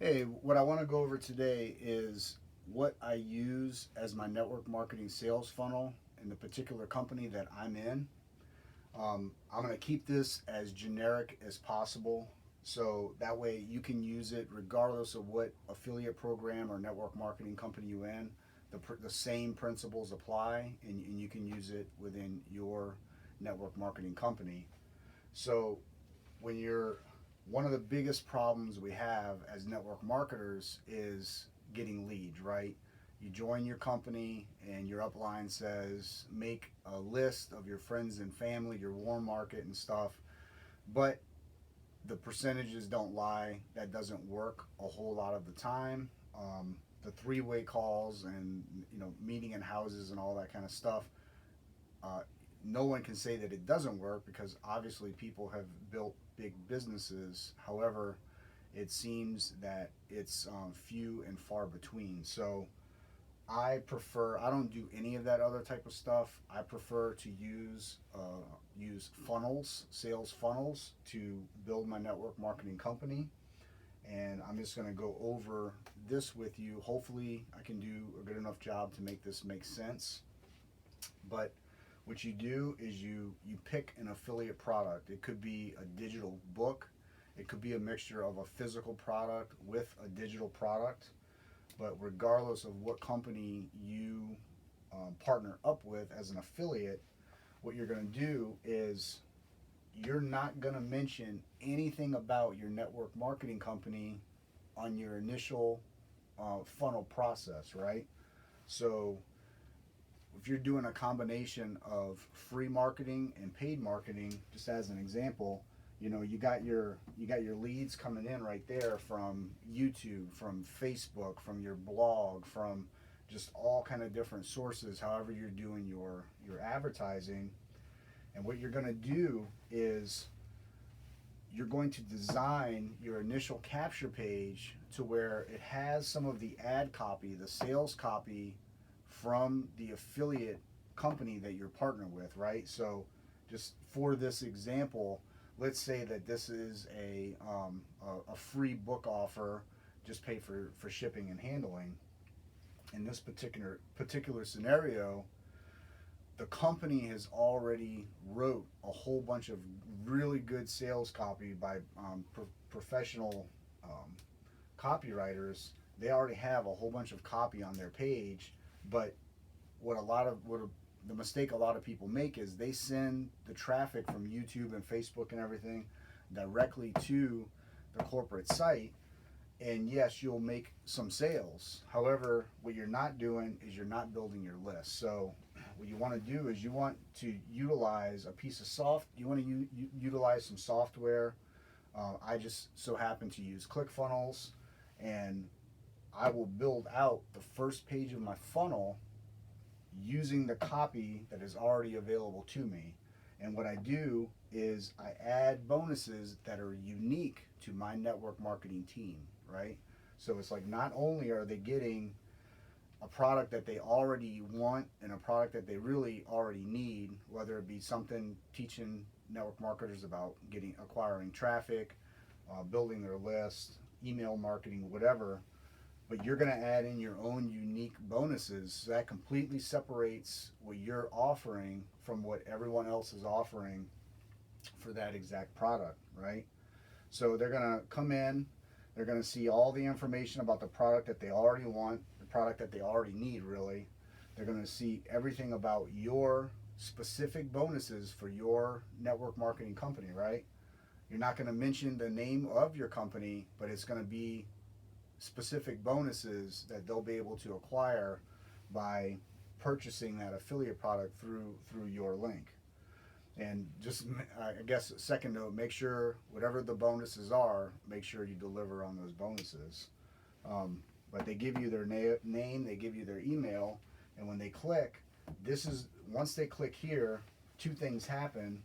Hey, what I want to go over today is what I use as my network marketing sales funnel in the particular company that I'm in. I'm going to keep this as generic as possible so that way you can use it regardless of what affiliate program or network marketing company you're in. The same principles apply and you can use it within your network marketing company. So when you're one of the biggest problems we have as network marketers is getting leads, right? You join your company and your upline says make a list of your friends and family, your warm market and stuff, but the percentages don't lie. That doesn't work a whole lot of the time. The three-way calls and meeting in houses and all that kind of stuff, uh, no one can say that it doesn't work because obviously people have built big businesses. However, it seems that it's few and far between. So I don't do any of that other type of stuff. I prefer to use funnels, sales funnels, to build my network marketing company. And I'm just going to go over this with you. Hopefully, I can do a good enough job to make this make sense. But what you do is you pick an affiliate product. It could be a digital book. It could be a mixture of a physical product with a digital product. But regardless of what company you partner up with as an affiliate, what you're going to do is you're not going to mention anything about your network marketing company on your initial funnel process, right? So if you're doing a combination of free marketing and paid marketing, just as an example, you got your leads coming in right there from YouTube, from Facebook, from your blog, from just all kind of different sources. However, you're doing your advertising, and what you're going to do is you're going to design your initial capture page to where it has some of the ad copy, the sales copy from the affiliate company that you're partnered with, right? So, just for this example, let's say that this is a free book offer, just pay for shipping and handling. In this particular scenario, the company has already wrote a whole bunch of really good sales copy by professional um, copywriters. They already have a whole bunch of copy on their page, but the mistake a lot of people make is they send the traffic from YouTube and Facebook and everything directly to the corporate site, and yes, you'll make some sales. However, what you're not doing is you're not building your list. So what you want to do is you want to utilize a piece of you want to utilize some software. I just so happen to use ClickFunnels, and I will build out the first page of my funnel using the copy that is already available to me. And what I do is I add bonuses that are unique to my network marketing team, right? So it's like not only are they getting a product that they already want and a product that they really already need, whether it be something teaching network marketers about acquiring traffic, building their list, email marketing, whatever, but you're going to add in your own unique bonuses. So that completely separates what you're offering from what everyone else is offering for that exact product, right? So they're going to come in, they're going to see all the information about the product that they already want, the product that they already need, really. They're going to see everything about your specific bonuses for your network marketing company, right? You're not going to mention the name of your company, but it's going to be specific bonuses that they'll be able to acquire by purchasing that affiliate product through your link. And just, I guess, second note, make sure whatever the bonuses are, make sure you deliver on those bonuses. But they give you their name, they give you their email, and when they click, once they click here, two things happen.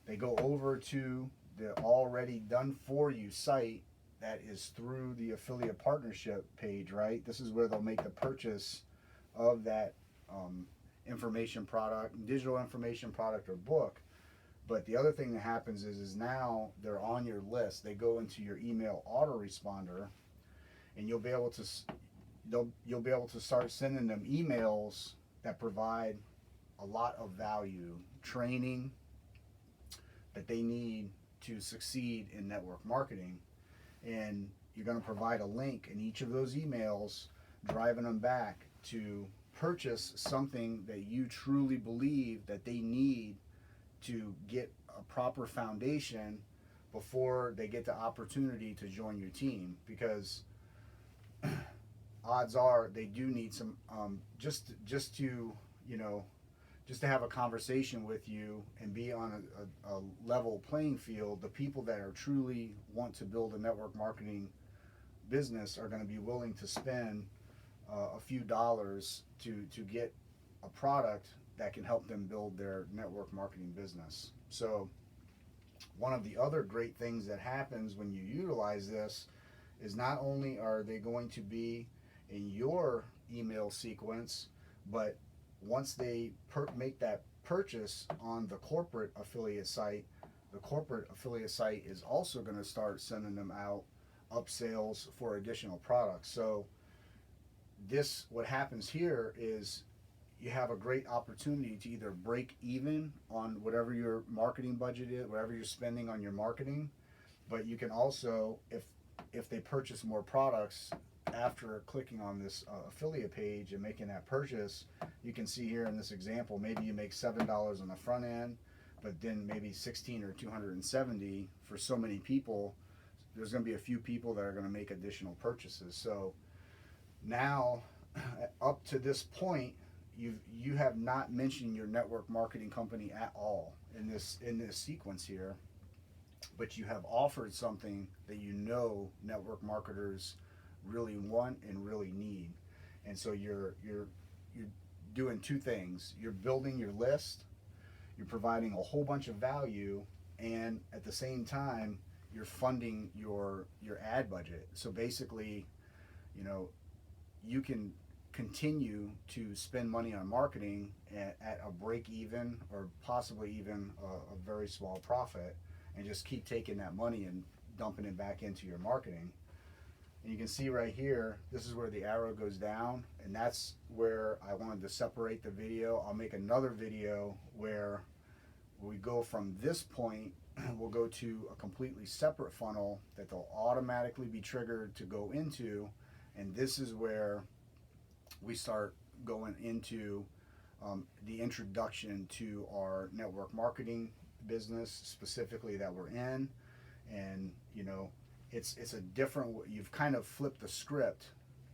They go over to the already done for you site that is through the affiliate partnership page, right? This is where they'll make the purchase of that information product, digital information product or book. But the other thing that happens is now they're on your list. They go into your email autoresponder, and you'll be able to you'll be able to start sending them emails that provide a lot of value, training that they need to succeed in network marketing. And you're going to provide a link in each of those emails, driving them back to purchase something that you truly believe that they need to get a proper foundation before they get the opportunity to join your team. Because odds are they do need some just to, you know, just to have a conversation with you and be on a level playing field. The people that are truly want to build a network marketing business are going to be willing to spend a few dollars to get a product that can help them build their network marketing business. So one of the other great things that happens when you utilize this is not only are they going to be in your email sequence, but once they make that purchase on the corporate affiliate site, the corporate affiliate site is also going to start sending them out upsells for additional products. So this, what happens here is you have a great opportunity to either break even on whatever your marketing budget is, whatever you're spending on your marketing, but you can also, if they purchase more products after clicking on this affiliate page and making that purchase, you can see here in this example, maybe you make $7 on the front end, but then maybe 16 or 270 for so many people. There's going to be a few people that are going to make additional purchases. So now, up to this point, you have not mentioned your network marketing company at all in this sequence here, but you have offered something that you know network marketers really want and really need. And so you're doing two things. You're building your list, you're providing a whole bunch of value, and at the same time you're funding your ad budget. So basically, you know, you can continue to spend money on marketing at a break even or possibly even a very small profit, and just keep taking that money and dumping it back into your marketing. And you can see right here, this is where the arrow goes down, and that's where I wanted to separate the video. I'll make another video where we go from this point, we'll go to a completely separate funnel that they'll automatically be triggered to go into, and this is where we start going into the introduction to our network marketing business specifically that we're in. And you know, it's a different, you've kind of flipped the script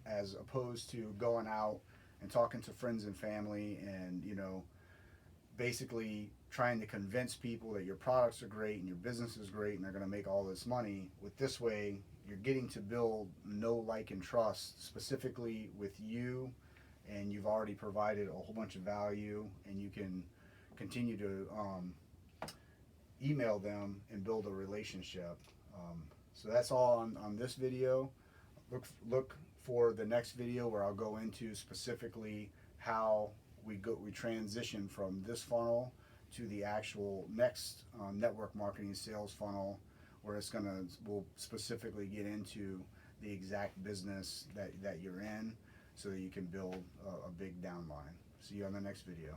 as opposed to going out and talking to friends and family and, you know, basically trying to convince people that your products are great and your business is great and they're going to make all this money. With this way, you're getting to build know, like, and trust specifically with you, and you've already provided a whole bunch of value, and you can continue to email them and build a relationship. So that's all on this video. Look for the next video where I'll go into specifically how we transition from this funnel to the actual next network marketing sales funnel, where we'll specifically get into the exact business that you're in, so that you can build a big downline. See you on the next video.